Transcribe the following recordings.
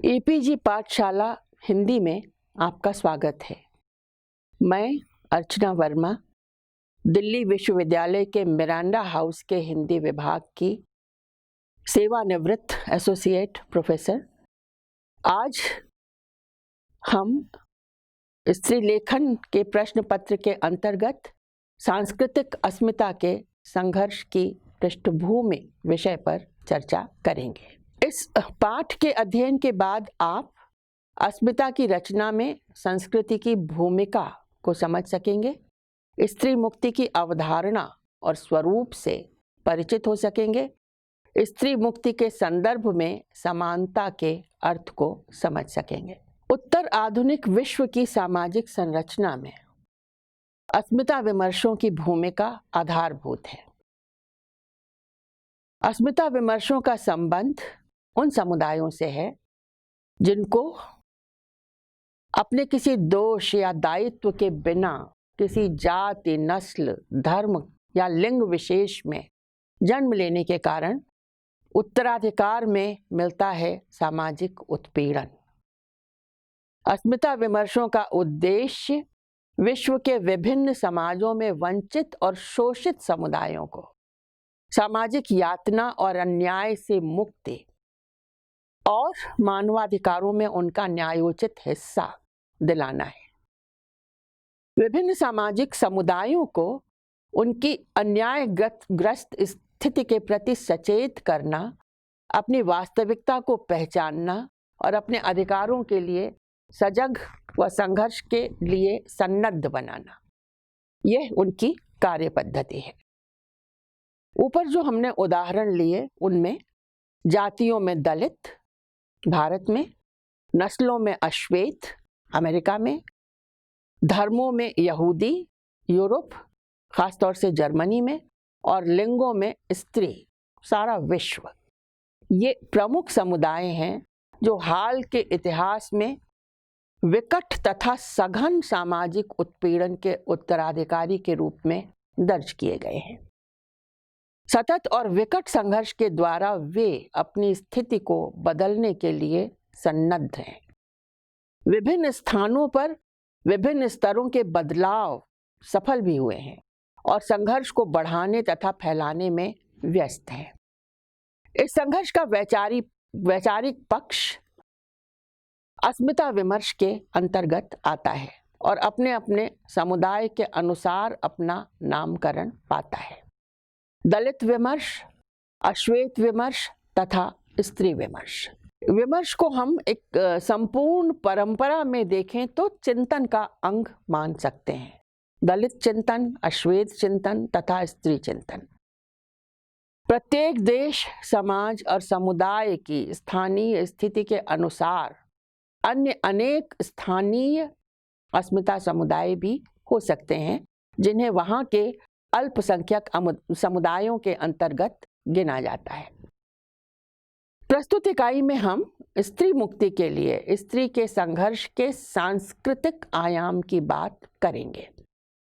APG पाठशाला हिंदी में आपका स्वागत है। मैं अर्चना वर्मा दिल्ली विश्वविद्यालय के मिरांडा हाउस के हिंदी विभाग की सेवानिवृत्त एसोसिएट प्रोफेसर। आज हम स्त्री लेखन के प्रश्न पत्र के अंतर्गत सांस्कृतिक अस्मिता के संघर्ष की पृष्ठभूमि विषय पर चर्चा करेंगे। इस पाठ के अध्ययन के बाद आप अस्मिता की रचना में संस्कृति की भूमिका को समझ सकेंगे, स्त्री मुक्ति की अवधारणा और स्वरूप से परिचित हो सकेंगे, स्त्री मुक्ति के संदर्भ में समानता के अर्थ को समझ सकेंगे। उत्तर आधुनिक विश्व की सामाजिक संरचना में अस्मिता विमर्शों की भूमिका आधारभूत है। अस्मिता विमर्शों का संबंध उन समुदायों से है जिनको अपने किसी दोष या दायित्व के बिना किसी जाति, नस्ल, धर्म या लिंग विशेष में जन्म लेने के कारण उत्तराधिकार में मिलता है सामाजिक उत्पीड़न। अस्मिता विमर्शों का उद्देश्य विश्व के विभिन्न समाजों में वंचित और शोषित समुदायों को सामाजिक यातना और अन्याय से मुक्ति और मानवाधिकारों में उनका न्यायोचित हिस्सा दिलाना है। विभिन्न सामाजिक समुदायों को उनकी अन्यायग्रस्त स्थिति के प्रति सचेत करना, अपनी वास्तविकता को पहचानना और अपने अधिकारों के लिए सजग व संघर्ष के लिए सन्नद्ध बनाना, यह उनकी कार्य पद्धति है। ऊपर जो हमने उदाहरण लिए उनमें जातियों में दलित भारत में, नस्लों में अश्वेत अमेरिका में, धर्मों में यहूदी यूरोप खासतौर से जर्मनी में, और लिंगों में स्त्री सारा विश्व, ये प्रमुख समुदाय हैं जो हाल के इतिहास में विकट तथा सघन सामाजिक उत्पीड़न के उत्तराधिकारी के रूप में दर्ज किए गए हैं। सतत और विकट संघर्ष के द्वारा वे अपनी स्थिति को बदलने के लिए सन्नद्ध हैं। विभिन्न स्थानों पर विभिन्न स्तरों के बदलाव सफल भी हुए हैं और संघर्ष को बढ़ाने तथा फैलाने में व्यस्त हैं। इस संघर्ष का वैचारिक पक्ष अस्मिता विमर्श के अंतर्गत आता है और अपने अपने समुदाय के अनुसार अपना नामकरण पाता है। दलित विमर्श, अश्वेत विमर्श तथा स्त्री विमर्श। विमर्श को हम एक संपूर्ण परंपरा में देखें तो चिंतन का अंग मान सकते हैं। दलित चिंतन, अश्वेत चिंतन तथा स्त्री चिंतन प्रत्येक देश, समाज और समुदाय की स्थानीय स्थिति के अनुसार अन्य अनेक स्थानीय अस्मिता समुदाय भी हो सकते हैं जिन्हें वहां के अल्पसंख्यक समुदायों के अंतर्गत गिना जाता है। प्रस्तुत इकाई में हम स्त्री मुक्ति के लिए स्त्री के संघर्ष के सांस्कृतिक आयाम की बात करेंगे,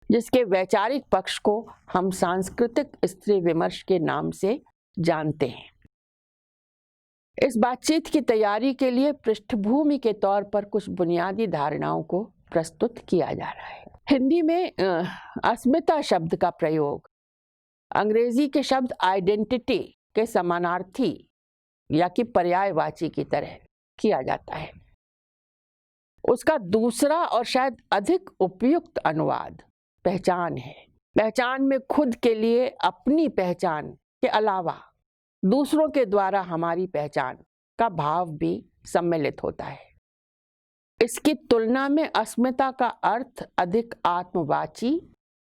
जिसके वैचारिक पक्ष को हम सांस्कृतिक स्त्री विमर्श के नाम से जानते हैं। इस बातचीत की तैयारी के लिए पृष्ठभूमि के तौर पर कुछ बुनियादी धारणाओं को प्रस्तुत किया जा रहा है। हिंदी में अस्मिता शब्द का प्रयोग अंग्रेजी के शब्द आइडेंटिटी के समानार्थी या कि पर्यायवाची की तरह किया जाता है। उसका दूसरा और शायद अधिक उपयुक्त अनुवाद पहचान है। पहचान में खुद के लिए अपनी पहचान के अलावा दूसरों के द्वारा हमारी पहचान का भाव भी सम्मिलित होता है। इसकी तुलना में अस्मिता का अर्थ अधिक आत्मवाची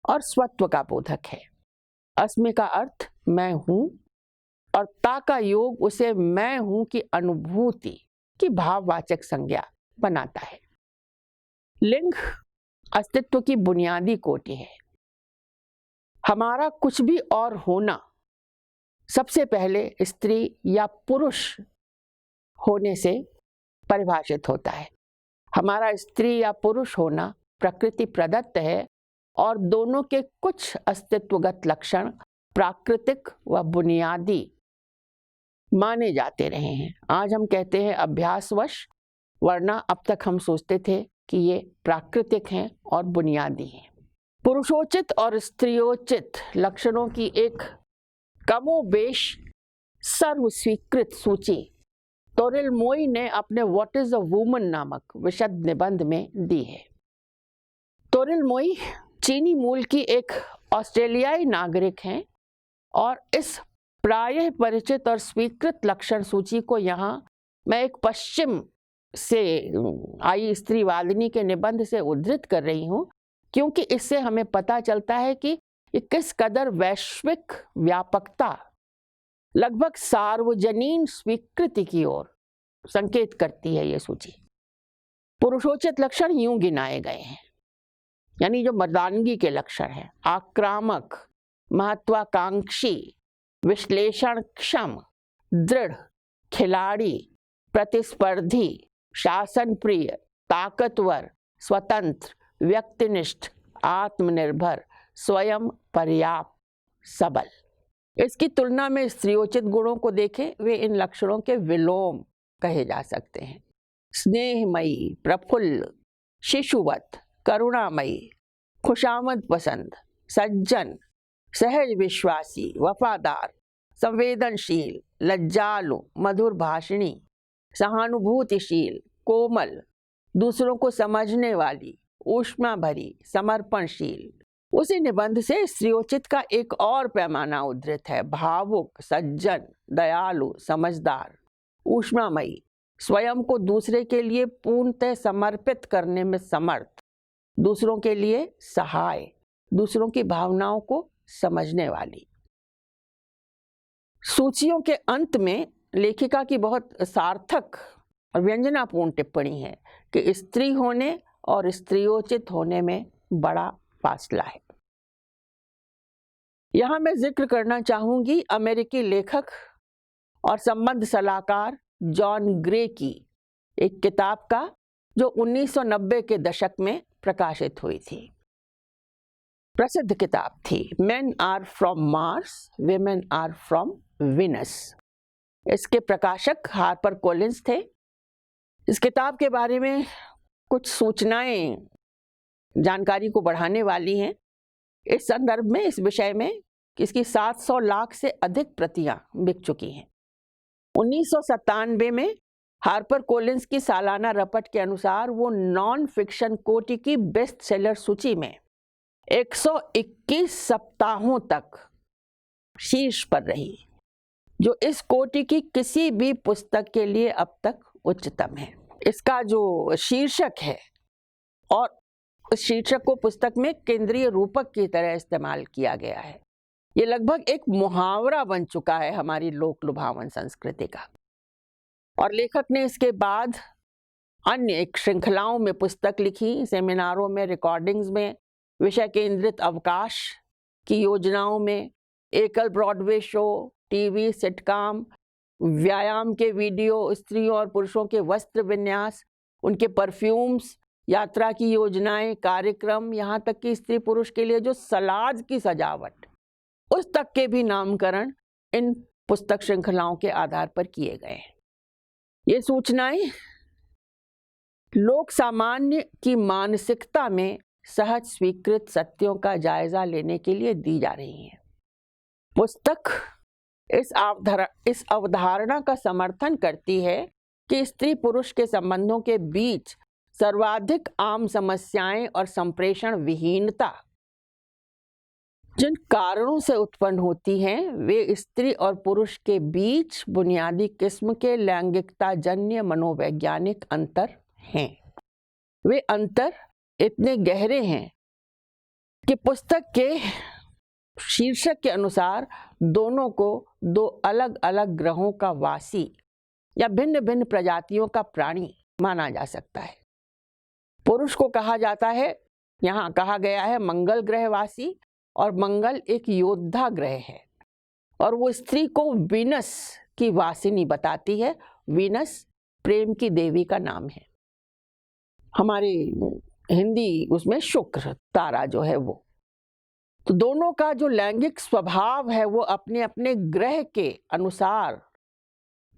और स्वत्व का बोधक है। अस्मि का अर्थ मैं हूं और ता का योग उसे मैं हूं की अनुभूति की भाववाचक संज्ञा बनाता है। लिंग अस्तित्व की बुनियादी कोटि है। हमारा कुछ भी और होना सबसे पहले स्त्री या पुरुष होने से परिभाषित होता है। हमारा स्त्री या पुरुष होना प्रकृति प्रदत्त है और दोनों के कुछ अस्तित्वगत लक्षण प्राकृतिक व बुनियादी माने जाते रहे हैं। आज हम कहते हैं अभ्यासवश, वरना अब तक हम सोचते थे कि ये प्राकृतिक हैं और बुनियादी हैं। पुरुषोचित और स्त्रियोचित लक्षणों की एक कमोबेश सर्वस्वीकृत सूची तोरेलमोई ने अपने व्हाट इज अ वुमन नामक विशद निबंध में दी है। तोरेलमोई चीनी मूल की एक ऑस्ट्रेलियाई नागरिक हैं और इस प्रायः परिचित और स्वीकृत लक्षण सूची को यहाँ मैं एक पश्चिम से आई स्त्रीवादिनी के निबंध से उद्धृत कर रही हूँ, क्योंकि इससे हमें पता चलता है कि किस कदर वैश्विक व्यापकता लगभग सार्वजनीन स्वीकृति की ओर संकेत करती है। ये सूची पुरुषोचित लक्षण यूं गिनाए गए हैं, यानी जो मर्दानगी के लक्षण हैं: आक्रामक, महत्वाकांक्षी, विश्लेषणक्षम, दृढ़, खिलाड़ी, प्रतिस्पर्धी, शासन प्रिय, ताकतवर, स्वतंत्र, व्यक्तिनिष्ठ, आत्मनिर्भर, स्वयं पर्याप्त, सबल। इसकी तुलना में स्त्रियोचित गुणों को देखें, वे इन लक्षणों के विलोम कहे जा सकते हैं: स्नेहमयी, प्रफुल्ल, शिशुवत, करुणामयी, खुशामद पसंद, सज्जन, सहज विश्वासी, वफादार, संवेदनशील, लज्जालु, मधुर भाषिणी, सहानुभूतिशील, कोमल, दूसरों को समझने वाली, ऊष्मा भरी, समर्पणशील। उसी निबंध से स्त्रियोचित का एक और पैमाना उद्धृत है: भावुक, सज्जन, दयालु, समझदार, ऊष्मामयी, स्वयं को दूसरे के लिए पूर्णतः समर्पित करने में समर्थ, दूसरों के लिए सहाय, दूसरों की भावनाओं को समझने वाली। सूचियों के अंत में लेखिका की बहुत सार्थक और व्यंजनापूर्ण टिप्पणी है कि स्त्री होने और स्त्रियोचित होने में बड़ा फासला है। यहां मैं जिक्र करना चाहूंगी अमेरिकी लेखक और संबंध सलाहकार जॉन ग्रे की एक किताब का, जो 1990 के दशक में प्रकाशित हुई थी। प्रसिद्ध किताब थी, men are from Mars, women are from Venus. इसके प्रकाशक हार्पर कॉलिंस थे। इस किताब के बारे में कुछ सूचनाएं जानकारी को बढ़ाने वाली हैं। इस संदर्भ में, इस विषय में, इसकी 700 लाख से अधिक प्रतियां बिक चुकी हैं। 1997 में हार्पर कॉलिंस की सालाना रपट के अनुसार वो नॉन फिक्शन कोटि की बेस्ट सेलर सूची में 121 सप्ताहों तक शीर्ष पर रही, जो इस कोटि की किसी भी पुस्तक के लिए अब तक उच्चतम है। इसका जो शीर्षक है, और उस शीर्षक को पुस्तक में केंद्रीय रूपक की तरह इस्तेमाल किया गया है। ये लगभग एक मुहावरा बन चुका है हमारी लोक लुभावन संस्कृति का। और लेखक ने इसके बाद अन्य एक श्रृंखलाओं में पुस्तक लिखी, सेमिनारों में, रिकॉर्डिंग्स में, विषय केंद्रित अवकाश की योजनाओं में, एकल ब्रॉडवे शो, टीवी सिटकॉम, व्यायाम के वीडियो, स्त्रियों और पुरुषों के वस्त्र विन्यास, उनके परफ्यूम्स, यात्रा की योजनाएं, कार्यक्रम, यहाँ तक कि स्त्री पुरुष के लिए जो सलाद की सजावट, उस तक के भी नामकरण इन पुस्तक श्रृंखलाओं के आधार पर किए गए हैं। ये सूचनाएं लोक सामान्य की मानसिकता में सहज स्वीकृत सत्यों का जायजा लेने के लिए दी जा रही हैं। पुस्तक इस अवधारणा का समर्थन करती है कि स्त्री पुरुष के संबंधों के बीच सर्वाधिक आम समस्याएं और संप्रेषण विहीनता जिन कारणों से उत्पन्न होती हैं, वे स्त्री और पुरुष के बीच बुनियादी किस्म के लैंगिकता जन्य मनोवैज्ञानिक अंतर हैं। वे अंतर इतने गहरे हैं कि पुस्तक के शीर्षक के अनुसार दोनों को दो अलग अलग ग्रहों का वासी या भिन्न भिन्न प्रजातियों का प्राणी माना जा सकता है। पुरुष को कहा जाता है, यहाँ कहा गया है, मंगल ग्रहवासी, और मंगल एक योद्धा ग्रह है, और वो स्त्री को वीनस की वासिनी बताती है। वीनस प्रेम की देवी का नाम है। हमारे हिंदी उसमें शुक्र तारा जो है वो। तो दोनों का जो लैंगिक स्वभाव है वो अपने अपने ग्रह के अनुसार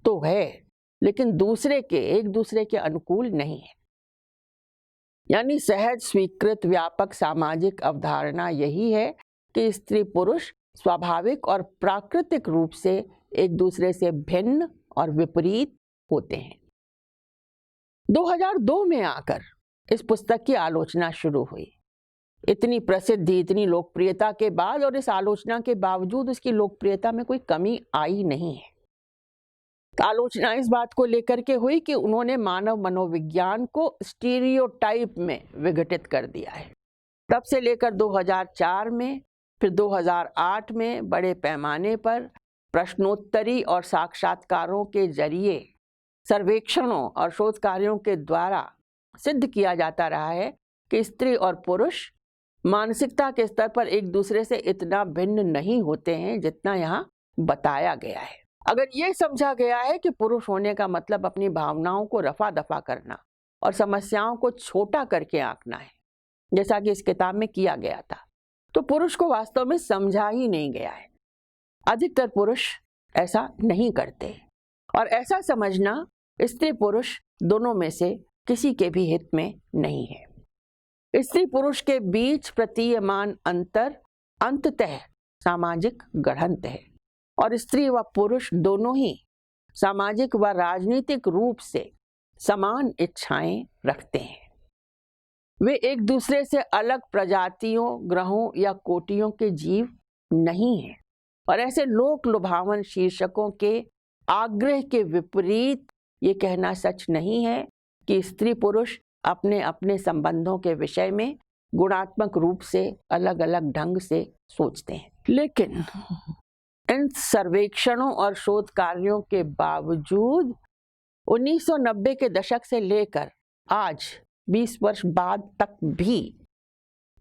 तो है, लेकिन एक दूसरे के अनुकूल नहीं है। यानी सहज स्वीकृत व्यापक सामाजिक अवधारणा यही है कि स्त्री पुरुष स्वाभाविक और प्राकृतिक रूप से एक दूसरे से भिन्न और विपरीत होते हैं। 2002 में आकर इस पुस्तक की आलोचना शुरू हुई। इतनी प्रसिद्धि, इतनी लोकप्रियता के बाद और इस आलोचना के बावजूद उसकी लोकप्रियता में कोई कमी आई नहीं है। आलोचना इस बात को लेकर के हुई कि उन्होंने मानव मनोविज्ञान को स्टीरियोटाइप में विघटित कर दिया है। तब से लेकर 2004 में, फिर 2008 में बड़े पैमाने पर प्रश्नोत्तरी और साक्षात्कारों के जरिए सर्वेक्षणों और शोध कार्यों के द्वारा सिद्ध किया जाता रहा है कि स्त्री और पुरुष मानसिकता के स्तर पर एक दूसरे से इतना भिन्न नहीं होते हैं जितना यहाँ बताया गया है। अगर ये समझा गया है कि पुरुष होने का मतलब अपनी भावनाओं को रफा दफा करना और समस्याओं को छोटा करके आंकना है, जैसा कि इस किताब में किया गया था, तो पुरुष को वास्तव में समझा ही नहीं गया है। अधिकतर पुरुष ऐसा नहीं करते और ऐसा समझना स्त्री पुरुष दोनों में से किसी के भी हित में नहीं है। स्त्री पुरुष के बीच प्रतीयमान अंतर अंततः सामाजिक गढ़ंत है और स्त्री व पुरुष दोनों ही सामाजिक व राजनीतिक रूप से समान इच्छाएं रखते हैं। वे एक दूसरे से अलग प्रजातियों, ग्रहों या कोटियों के जीव नहीं हैं और ऐसे लोक लुभावन शीर्षकों के आग्रह के विपरीत ये कहना सच नहीं है कि स्त्री पुरुष अपने अपने संबंधों के विषय में गुणात्मक रूप से अलग अलग ढंग से सोचते हैं। लेकिन इन सर्वेक्षणों और शोध कार्यों के बावजूद 1990 के दशक से लेकर आज 20 वर्ष बाद तक भी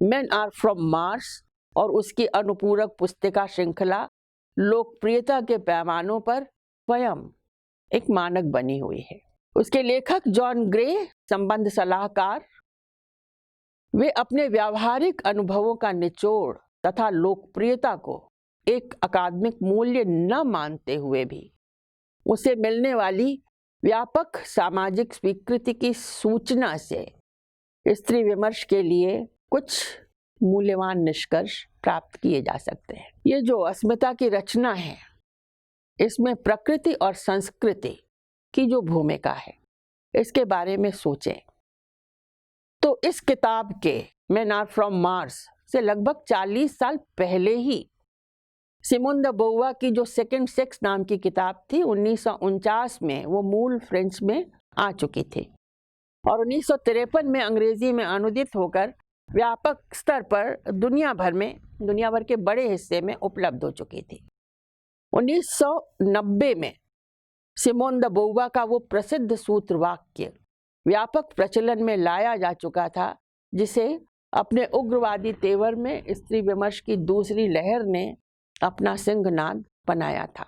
मेन आर फ्रॉम मार्स और उसकी अनुपूरक पुस्तिका श्रृंखला लोकप्रियता के पैमानों पर स्वयं एक मानक बनी हुई है। उसके लेखक जॉन ग्रे, संबंध सलाहकार, वे अपने व्यावहारिक अनुभवों का निचोड़ तथा लोकप्रियता को एक अकादमिक मूल्य न मानते हुए भी उसे मिलने वाली व्यापक सामाजिक स्वीकृति की सूचना से स्त्री विमर्श के लिए कुछ मूल्यवान निष्कर्ष प्राप्त किए जा सकते हैं। ये जो अस्मिता की रचना है, इसमें प्रकृति और संस्कृति की जो भूमिका है, इसके बारे में सोचें तो इस किताब के मेन आर फ्रॉम मार्स से लगभग 40 साल पहले ही सिमोन द बोवा की जो सेकंड सेक्स नाम की किताब थी, 1949 में वो मूल फ्रेंच में आ चुकी थी और 1953 में अंग्रेजी में अनुदित होकर व्यापक स्तर पर दुनिया भर के बड़े हिस्से में उपलब्ध हो चुकी थी। 1990 में सिमोन द बोवा का वो प्रसिद्ध सूत्र वाक्य व्यापक प्रचलन में लाया जा चुका था, जिसे अपने उग्रवादी तेवर में स्त्री विमर्श की दूसरी लहर ने अपना सिंहनाद बनाया था।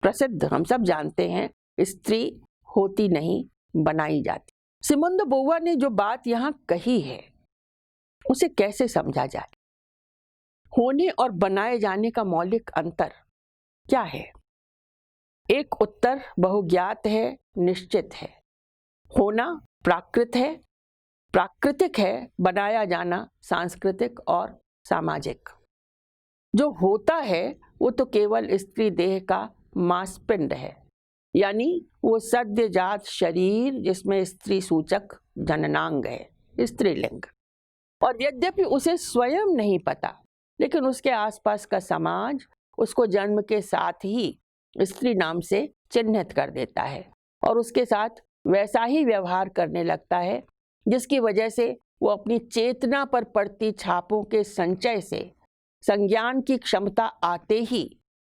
प्रसिद्ध, हम सब जानते हैं, स्त्री होती नहीं बनाई जाती। सिमोन द बोवा ने जो बात यहाँ कही है उसे कैसे समझा जाए? होने और बनाए जाने का मौलिक अंतर क्या है? एक उत्तर बहुज्ञात है, निश्चित है। होना प्राकृत है, प्राकृतिक है, बनाया जाना सांस्कृतिक और सामाजिक। जो होता है वो तो केवल स्त्री देह का मांसपिंड है, यानी वो सद्यजात शरीर जिसमें स्त्री सूचक जननांग है, स्त्रीलिंग। और यद्यपि उसे स्वयं नहीं पता, लेकिन उसके आसपास का समाज उसको जन्म के साथ ही स्त्री नाम से चिन्हित कर देता है और उसके साथ वैसा ही व्यवहार करने लगता है, जिसकी वजह से वो अपनी चेतना पर पड़ती छापों के संचय से संज्ञान की क्षमता आते ही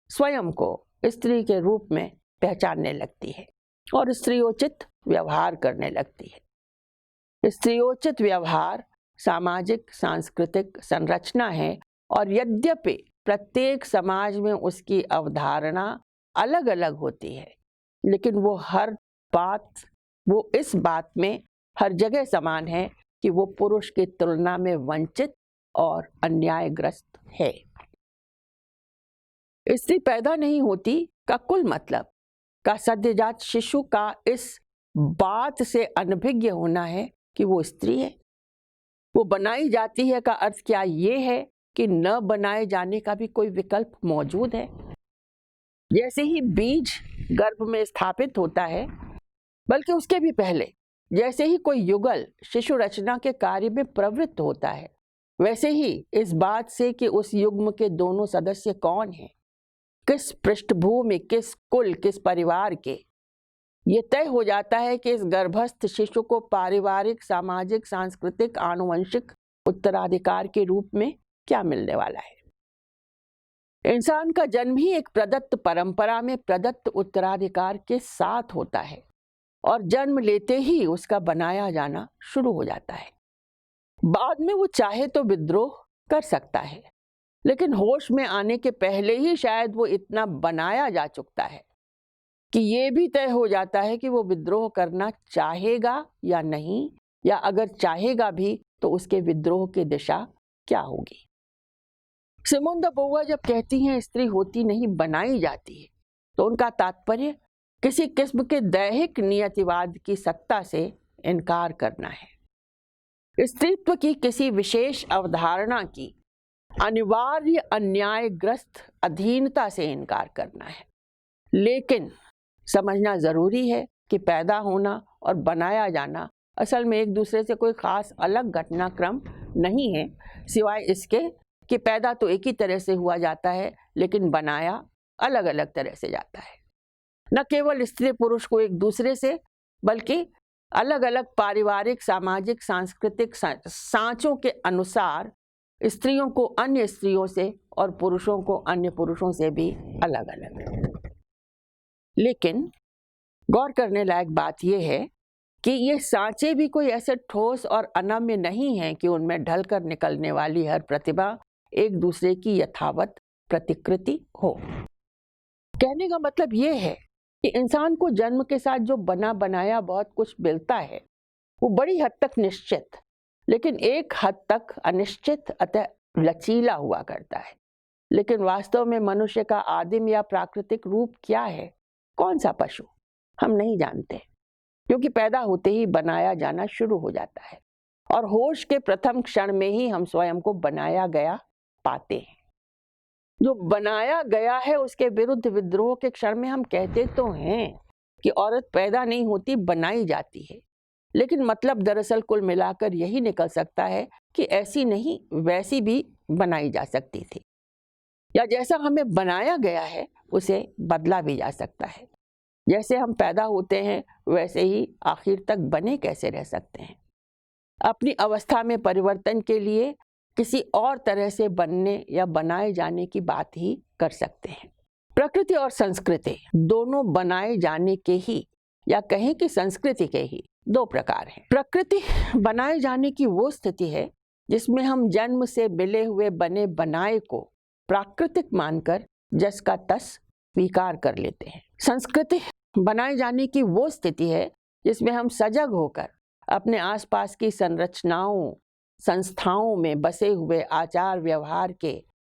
स्वयं को स्त्री के रूप में पहचानने लगती है और स्त्रियोचित व्यवहार करने लगती है। स्त्रियोचित व्यवहार सामाजिक सांस्कृतिक संरचना है और यद्यपि प्रत्येक समाज में उसकी अवधारणा अलग अलग होती है, लेकिन वो इस बात में हर जगह समान है कि वो पुरुष की तुलना में वंचित और अन्यायग्रस्त है। स्त्री पैदा नहीं होती का कुल मतलब का सद्यजात शिशु का इस बात से अनभिज्ञ होना है कि वो स्त्री है। वो बनाई जाती है का अर्थ क्या ये है कि न बनाए जाने का भी कोई विकल्प मौजूद है। जैसे ही बीज गर्भ में स्थापित होता है, बल्कि उसके भी पहले जैसे ही कोई युगल शिशु रचना के कार्य में प्रवृत्त होता है, वैसे ही इस बात से कि उस युग्म के दोनों सदस्य कौन हैं, किस पृष्ठभूमि, किस कुल, किस परिवार के, ये तय हो जाता है कि इस गर्भस्थ शिशु को पारिवारिक, सामाजिक, सांस्कृतिक, आनुवंशिक उत्तराधिकार के रूप में क्या मिलने वाला है। इंसान का जन्म ही एक प्रदत्त परंपरा में प्रदत्त उत्तराधिकार के साथ होता है और जन्म लेते ही उसका बनाया जाना शुरू हो जाता है। बाद में वो चाहे तो विद्रोह कर सकता है, लेकिन होश में आने के पहले ही शायद वो इतना बनाया जा चुकता है कि ये भी तय हो जाता है कि वो विद्रोह करना चाहेगा या नहीं, या अगर चाहेगा भी तो उसके विद्रोह की दिशा क्या होगी। सिमोन द बोवर जब कहती हैं स्त्री होती नहीं बनाई जाती है, तो उनका तात्पर्य किसी किस्म के दैहिक नियतिवाद की सत्ता से इनकार करना है। स्त्रीत्व की किसी विशेष अवधारणा की अनिवार्य अन्यायग्रस्त अधीनता से इनकार करना है। लेकिन समझना जरूरी है कि पैदा होना और बनाया जाना असल में एक दूसरे से कोई खास अलग घटनाक्रम नहीं है, सिवाय इसके कि पैदा तो एक ही तरह से हुआ जाता है, लेकिन बनाया अलग अलग तरह से जाता है। न केवल स्त्री पुरुष को एक दूसरे से, बल्कि अलग अलग पारिवारिक, सामाजिक, सांस्कृतिक सांचों के अनुसार स्त्रियों को अन्य स्त्रियों से और पुरुषों को अन्य पुरुषों से भी अलग अलग। लेकिन गौर करने लायक बात यह है कि ये सांचे भी कोई ऐसे ठोस और अनम्य नहीं हैं कि उनमें ढलकर निकलने वाली हर प्रतिभा एक दूसरे की यथावत प्रतिकृति हो। कहने का मतलब ये है कि इंसान को जन्म के साथ जो बना बनाया बहुत कुछ मिलता है, वो बड़ी हद तक निश्चित, लेकिन एक हद तक अनिश्चित अतः लचीला हुआ करता है। लेकिन वास्तव में मनुष्य का आदिम या प्राकृतिक रूप क्या है, कौन सा पशु, हम नहीं जानते, क्योंकि पैदा होते ही बनाया जाना शुरू हो जाता है और होश के प्रथम क्षण में ही हम स्वयं को बनाया गया पाते हैं। जो बनाया गया है उसके विरुद्ध विद्रोह के क्षण में हम कहते तो हैं कि औरत पैदा नहीं होती, बनाई जाती है, लेकिन मतलब दरअसल कुल मिलाकर यही निकल सकता है कि ऐसी नहीं वैसी भी बनाई जा सकती थी, या जैसा हमें बनाया गया है उसे बदला भी जा सकता है। जैसे हम पैदा होते हैं वैसे ही आखिर तक बने कैसे रह सकते हैं। अपनी अवस्था में परिवर्तन के लिए किसी और तरह से बनने या बनाए जाने की बात ही कर सकते हैं। प्रकृति और संस्कृति दोनों बनाए जाने के ही, या कहें कि संस्कृति के ही, दो प्रकार हैं। प्रकृति बनाए जाने की वो स्थिति है जिसमें हम जन्म से मिले हुए बने बनाए को प्राकृतिक मानकर जस का तस स्वीकार कर लेते हैं। संस्कृति बनाए जाने की वो स्थिति है जिसमें हम सजग होकर अपने आसपास की संरचनाओं, संस्थाओं में बसे हुए आचार व्यवहार के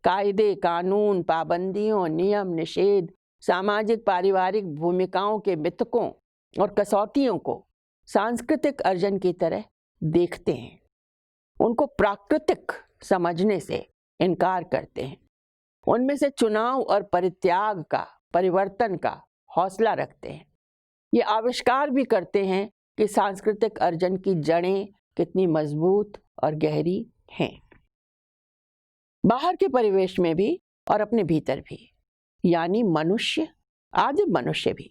कायदे, कानून, पाबंदियों, नियम, निषेध, सामाजिक पारिवारिक भूमिकाओं के मिथकों और कसौटियों को सांस्कृतिक अर्जन की तरह देखते हैं। उनको प्राकृतिक समझने से इनकार करते हैं। उनमें से चुनाव और परित्याग का, परिवर्तन का हौसला रखते हैं। ये आविष्कार भी करते हैं कि सांस्कृतिक अर्जन की जड़ें कितनी मजबूत और गहरी हैं, बाहर के परिवेश में भी और अपने भीतर भी। यानी मनुष्य, आदिम मनुष्य भी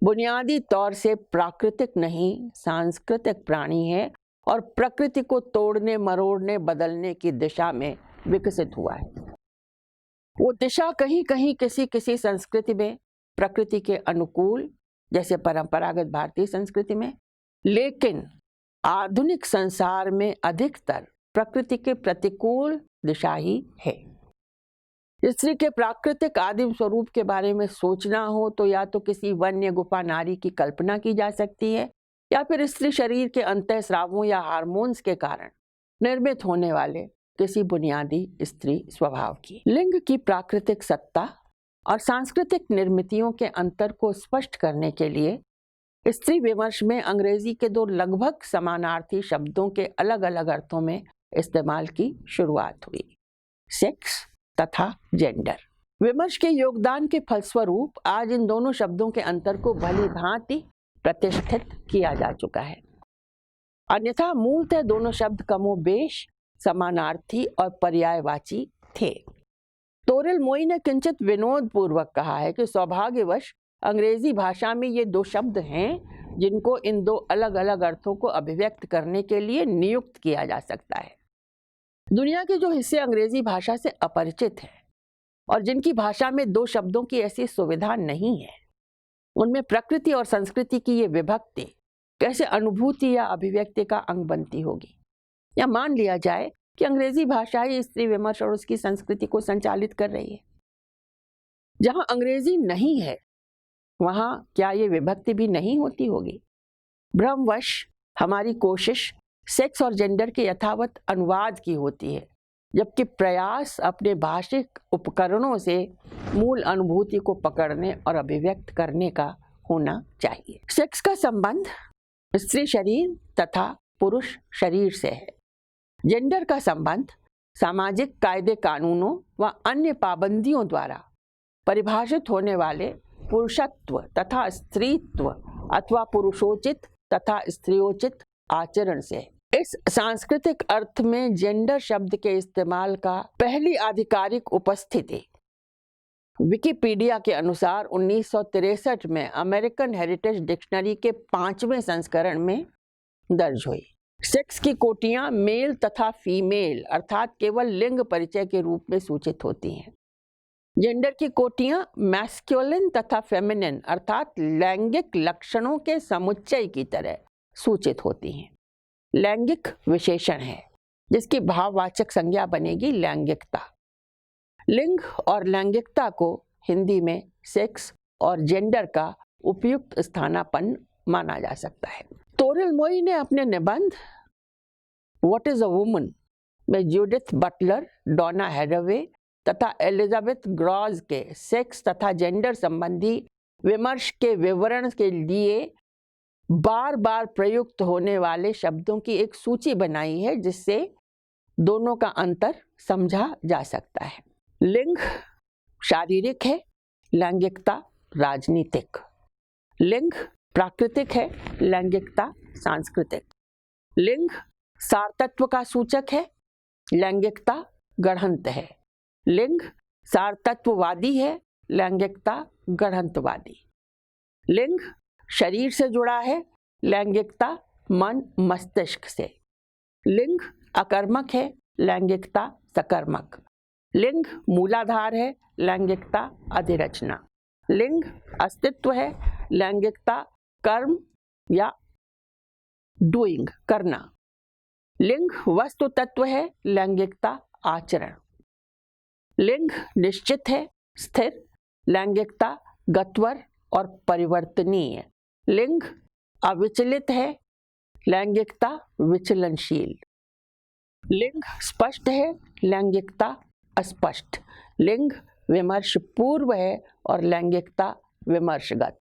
बुनियादी तौर से प्राकृतिक नहीं सांस्कृतिक प्राणी है और प्रकृति को तोड़ने, मरोड़ने, बदलने की दिशा में विकसित हुआ है। वो दिशा कहीं कहीं किसी किसी संस्कृति में प्रकृति के अनुकूल, जैसे परंपरागत भारतीय संस्कृति में, लेकिन आधुनिक संसार में अधिकतर प्रकृति के प्रतिकूल दिशा ही है। स्त्री के प्राकृतिक आदिम स्वरूप के बारे में सोचना हो तो या तो किसी वन्य गुफा नारी की कल्पना की जा सकती है, या फिर स्त्री शरीर के अंतःस्रावों या हार्मोन्स के कारण निर्मित होने वाले किसी बुनियादी स्त्री स्वभाव की। लिंग की प्राकृतिक सत्ता और सांस्कृतिक निर्मितियों के अंतर को स्पष्ट करने के लिए स्त्री विमर्श में अंग्रेजी के दो लगभग समानार्थी शब्दों के अलग अलग अर्थों में इस्तेमाल की शुरुआत हुई, सेक्स तथा जेंडर। विमर्श के योगदान के फलस्वरूप आज इन दोनों शब्दों के अंतर को भली भांति प्रतिष्ठित किया जा चुका है। अन्यथा मूलतः दोनों शब्द कमोबेश समानार्थी और पर्यायवाची थे। तोरेल मोई ने किंचित विनोद पूर्वक कहा है कि सौभाग्यवश अंग्रेजी भाषा में ये दो शब्द हैं जिनको इन दो अलग अलग अर्थों को अभिव्यक्त करने के लिए नियुक्त किया जा सकता है। दुनिया के जो हिस्से अंग्रेजी भाषा से अपरिचित हैं और जिनकी भाषा में दो शब्दों की ऐसी सुविधा नहीं है, उनमें प्रकृति और संस्कृति की ये विभक्ति कैसे अनुभूति या अभिव्यक्ति का अंग बनती होगी। या मान लिया जाए कि अंग्रेजी भाषा ही स्त्री विमर्श और उसकी संस्कृति को संचालित कर रही है। जहां अंग्रेजी नहीं है वहां क्या ये विभक्ति भी नहीं होती होगी? भ्रमवश हमारी कोशिश सेक्स और जेंडर के यथावत अनुवाद की होती है, जबकि प्रयास अपने भाषिक उपकरणों से मूल अनुभूति को पकड़ने और अभिव्यक्त करने का होना चाहिए। सेक्स का संबंध स्त्री शरीर तथा पुरुष शरीर से है। जेंडर का संबंध सामाजिक कायदे कानूनों व अन्य पाबंदियों द्वारा परिभाषित होने वाले पुरुषत्व तथा स्त्रीत्व अथवा पुरुषोचित तथा स्त्रियोचित आचरण से। इस सांस्कृतिक अर्थ में जेंडर शब्द के इस्तेमाल का पहली आधिकारिक उपस्थिति विकिपीडिया के अनुसार 1963 में अमेरिकन हेरिटेज डिक्शनरी के 5वें संस्करण में दर्ज हुई। सेक्स की कोटियां मेल तथा फीमेल अर्थात केवल लिंग परिचय के रूप में सूचित होती हैं। जेंडर की कोटियां मैस्कुलिन तथा फेमिनिन अर्थात लैंगिक लक्षणों के समुच्चय की तरह सूचित होती हैं। लैंगिक विशेषण है जिसकी भाववाचक संज्ञा बनेगी लैंगिकता। लिंग और लैंगिकता को हिंदी में सेक्स और जेंडर का उपयुक्त स्थानापन्न माना जा सकता है। तोरेल मोई ने अपने निबंध व्हाट इज अ वुमन में जूडिथ बटलर, डॉना हैथवे तथा एलिजाबेथ ग्रॉज के सेक्स तथा जेंडर संबंधी विमर्श के विवरण के लिए बार बार प्रयुक्त होने वाले शब्दों की एक सूची बनाई है, जिससे दोनों का अंतर समझा जा सकता है। लिंग शारीरिक है, लैंगिकता राजनीतिक। लिंग प्राकृतिक है, लैंगिकता सांस्कृतिक। लिंग सारतत्व का सूचक है, लैंगिकता गढ़ंत है। लिंग सारतत्ववादी है, लैंगिकता गढ़ंतवादी। लिंग शरीर से जुड़ा है, लैंगिकता मन मस्तिष्क से। लिंग अकर्मक है, लैंगिकता सकर्मक। लिंग मूलाधार है, लैंगिकता अधिरचना। लिंग अस्तित्व है, लैंगिकता कर्म या डूइंग करना। लिंग वस्तु तत्व है, लैंगिकता आचरण। लिंग निश्चित है, स्थिर, लैंगिकता गत्वर और परिवर्तनीय। लिंग अविचलित है, लैंगिकता विचलनशील। लिंग स्पष्ट है, लैंगिकता अस्पष्ट। लिंग विमर्श पूर्व है और लैंगिकता विमर्शगत।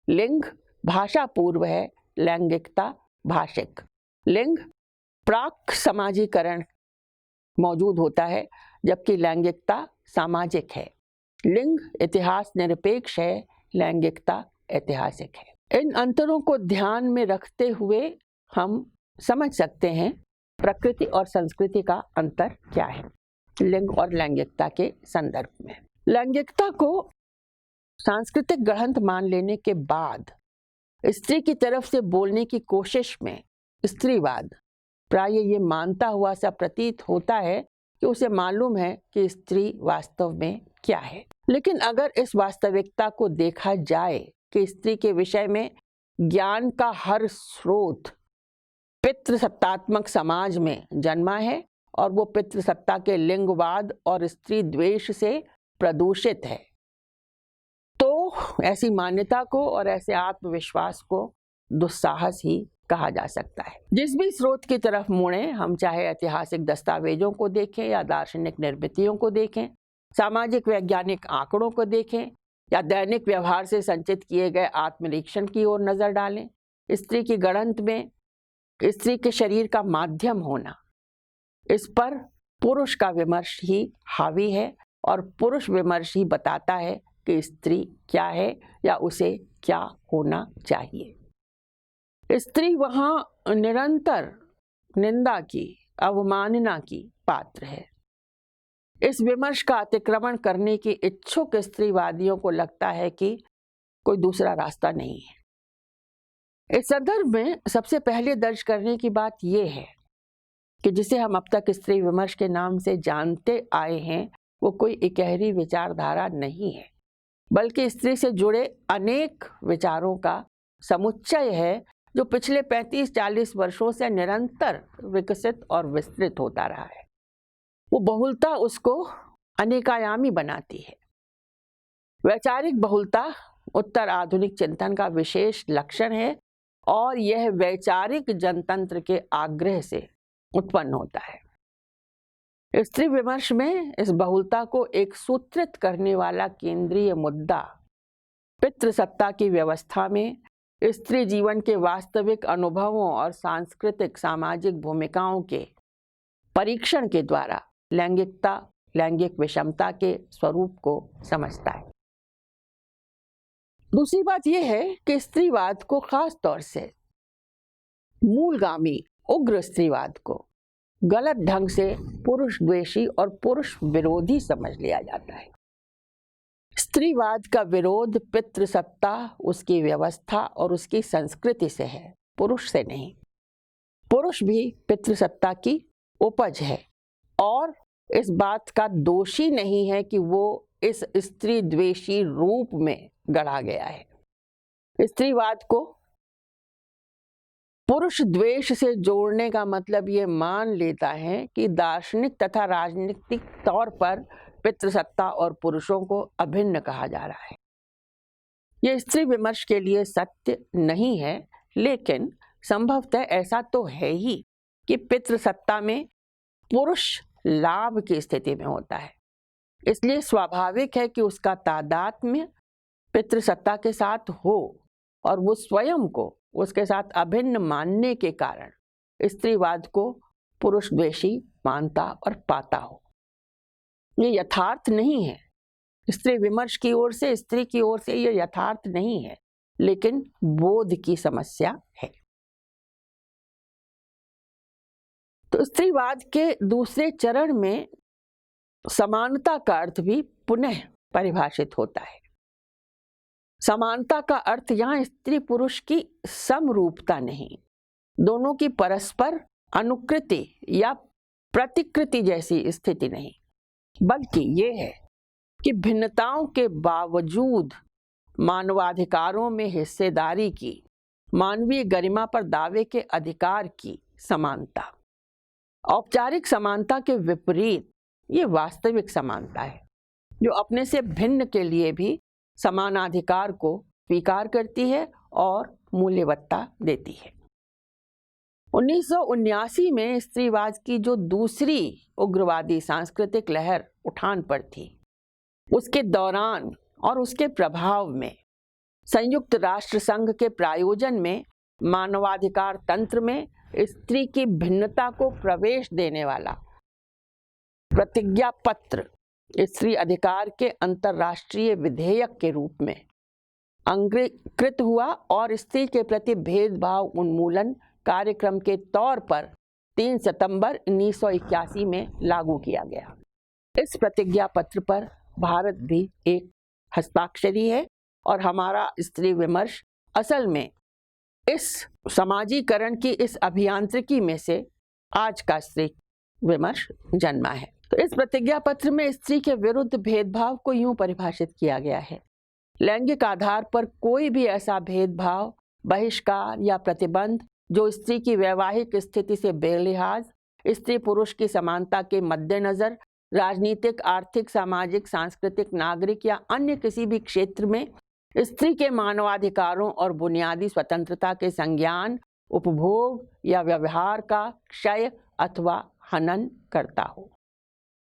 लिंग भाषा पूर्व है, लैंगिकता भाषिक। लिंग प्राक समाजीकरण मौजूद होता है, जबकि लैंगिकता सामाजिक है। लिंग इतिहास निरपेक्ष है, लैंगिकता ऐतिहासिक है। इन अंतरों को ध्यान में रखते हुए हम समझ सकते हैं प्रकृति और संस्कृति का अंतर क्या है लिंग और लैंगिकता के संदर्भ में। लैंगिकता को सांस्कृतिक गढ़ंत मान लेने के बाद स्त्री की तरफ से बोलने की कोशिश में स्त्रीवाद प्राय ये मानता हुआ सा प्रतीत होता है कि उसे मालूम है कि स्त्री वास्तव में क्या है। लेकिन अगर इस वास्तविकता को देखा जाए कि स्त्री के विषय में ज्ञान का हर स्रोत पितृसत्तात्मक समाज में जन्मा है और वो पितृसत्ता के लिंगवाद और स्त्री द्वेष से प्रदूषित है, तो ऐसी मान्यता को और ऐसे आत्मविश्वास को दुस्साहस ही कहा जा सकता है। जिस भी स्रोत की तरफ मुड़ें, हम चाहे ऐतिहासिक दस्तावेजों को देखें या दार्शनिक निर्मितियों को देखें, सामाजिक वैज्ञानिक आंकड़ों को देखें या दैनिक व्यवहार से संचित किए गए आत्मनिरीक्षण की ओर नजर डालें। स्त्री की गणंत में स्त्री के शरीर का माध्यम होना, इस पर पुरुष का विमर्श ही हावी है और पुरुष विमर्श ही बताता है कि स्त्री क्या है या उसे क्या होना चाहिए। स्त्री वहां निरंतर निंदा की, अवमानना की पात्र है। इस विमर्श का अतिक्रमण करने की इच्छुक स्त्रीवादियों को लगता है कि कोई दूसरा रास्ता नहीं है। इस संदर्भ में सबसे पहले दर्ज करने की बात यह है कि जिसे हम अब तक स्त्री विमर्श के नाम से जानते आए हैं वो कोई इकहरी विचारधारा नहीं है, बल्कि स्त्री से जुड़े अनेक विचारों का समुच्चय है जो पिछले 35-40 वर्षों से निरंतर विकसित और विस्तृत होता रहा है। वो बहुलता उसको अनेकायामी बनाती है। वैचारिक बहुलता उत्तर आधुनिक चिंतन का विशेष लक्षण है और यह वैचारिक जनतंत्र के आग्रह से उत्पन्न होता है। स्त्री विमर्श में इस बहुलता को एक सूत्रित करने वाला केंद्रीय मुद्दा पितृसत्ता की व्यवस्था में स्त्री जीवन के वास्तविक अनुभवों और सांस्कृतिक सामाजिक भूमिकाओं के परीक्षण के द्वारा लैंगिकता, लैंगिक विषमता के स्वरूप को समझता है। दूसरी बात यह है कि स्त्रीवाद को खास तौर से मूलगामी उग्र स्त्रीवाद को गलत ढंग से पुरुष द्वेषी और पुरुष विरोधी समझ लिया जाता है। स्त्रीवाद का विरोध पितृसत्ता, उसकी व्यवस्था और उसकी संस्कृति से है, पुरुष से नहीं। पुरुष भी पितृसत्ता की उपज है और इस बात का दोषी नहीं है कि वो इस स्त्री द्वेषी रूप में गढ़ा गया है। स्त्रीवाद को पुरुष द्वेष से जोड़ने का मतलब ये मान लेता है कि दार्शनिक तथा राजनीतिक तौर पर पितृसत्ता और पुरुषों को अभिन्न कहा जा रहा है। यह स्त्री विमर्श के लिए सत्य नहीं है, लेकिन संभवतः ऐसा तो है ही कि पितृसत्ता में पुरुष लाभ की स्थिति में होता है। इसलिए स्वाभाविक है कि उसका तादात्म्य पितृसत्ता के साथ हो और वो स्वयं को उसके साथ अभिन्न मानने के कारण स्त्रीवाद को पुरुष द्वेषी मानता और पाता हो। ये यथार्थ नहीं है। स्त्री विमर्श की ओर से, स्त्री की ओर से ये यथार्थ नहीं है, लेकिन बोध की समस्या है। तो स्त्रीवाद के दूसरे चरण में समानता का अर्थ भी पुनः परिभाषित होता है। समानता का अर्थ यहाँ स्त्री पुरुष की समरूपता नहीं, दोनों की परस्पर अनुकृति या प्रतिकृति जैसी स्थिति नहीं, बल्कि ये है कि भिन्नताओं के बावजूद मानवाधिकारों में हिस्सेदारी की, मानवीय गरिमा पर दावे के अधिकार की समानता। औपचारिक समानता के विपरीत ये वास्तविक समानता है, जो अपने से भिन्न के लिए भी समानाधिकार को स्वीकार करती है और मूल्यवत्ता देती है। 1979 में स्त्रीवाद की जो दूसरी उग्रवादी सांस्कृतिक लहर उठान पर थी, उसके दौरान और उसके प्रभाव में संयुक्त राष्ट्र संघ के प्रायोजन में मानवाधिकार तंत्र में स्त्री की भिन्नता को प्रवेश देने वाला प्रतिज्ञा पत्र स्त्री अधिकार के अंतर्राष्ट्रीय विधेयक के रूप में अंगीकृत हुआ और स्त्री के प्रति भेदभाव उन्मूलन कार्यक्रम के तौर पर 3 सितंबर 1981 में लागू किया गया। इस प्रतिज्ञा पत्र पर भारत भी एक हस्ताक्षरी है और हमारा स्त्री विमर्श असल में इस समाजीकरण की इस अभियांत्रिकी में से आज का स्त्री विमर्श जन्मा है। तो इस प्रतिज्ञा पत्र में स्त्री के विरुद्ध भेदभाव को यूं परिभाषित किया गया है: लैंगिक आधार पर कोई भी ऐसा भेदभाव, बहिष्कार या प्रतिबंध जो स्त्री की वैवाहिक स्थिति से बेलिहाज स्त्री पुरुष की समानता के मद्देनजर राजनीतिक, आर्थिक, सामाजिक, सांस्कृतिक, नागरिक या अन्य किसी भी क्षेत्र में स्त्री के मानवाधिकारों और बुनियादी स्वतंत्रता के संज्ञान, उपभोग या व्यवहार का क्षय अथवा हनन करता हो।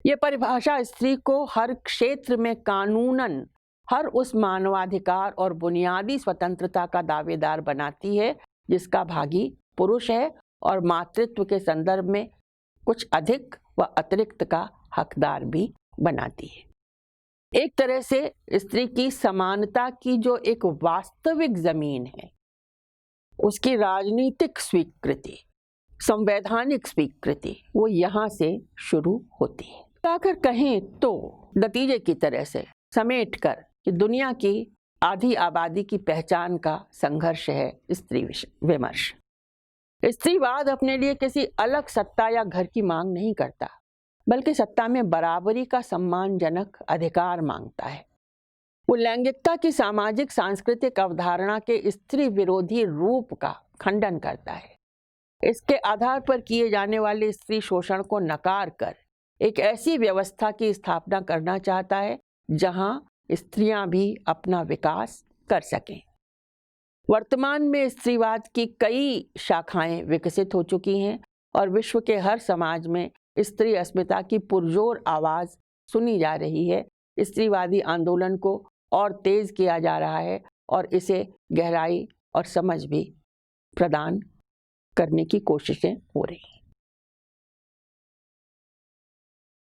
ये परिभाषा स्त्री को हर क्षेत्र में कानूनन हर उस मानवाधिकार और बुनियादी स्वतंत्रता का दावेदार बनाती है जिसका भागी पुरुष है और मातृत्व के संदर्भ में कुछ अधिक व अतिरिक्त का हकदार भी बनाती है। एक तरह से स्त्री की समानता की जो एक वास्तविक जमीन है, उसकी राजनीतिक स्वीकृति, संवैधानिक स्वीकृति, वो यहाँ से शुरू होती है। अगर कहें तो नतीजे की तरह से समेट कर कि दुनिया की आधी आबादी की पहचान का संघर्ष है स्त्री विमर्श। स्त्रीवाद अपने लिए किसी अलग सत्ता या घर की मांग नहीं करता, बल्कि सत्ता में बराबरी का सम्मानजनक अधिकार मांगता है। वो लैंगिकता की सामाजिक सांस्कृतिक अवधारणा के स्त्री विरोधी रूप का खंडन करता है। इसके आधार पर किए जाने वाले स्त्री शोषण को नकार कर एक ऐसी व्यवस्था की स्थापना करना चाहता है जहां स्त्रियां भी अपना विकास कर सकें। वर्तमान में स्त्रीवाद की कई शाखाएं विकसित हो चुकी हैं और विश्व के हर समाज में स्त्री अस्मिता की पुरजोर आवाज सुनी जा रही है। स्त्रीवादी आंदोलन को और तेज किया जा रहा है और इसे गहराई और समझ भी प्रदान करने की कोशिशें हो रही हैं।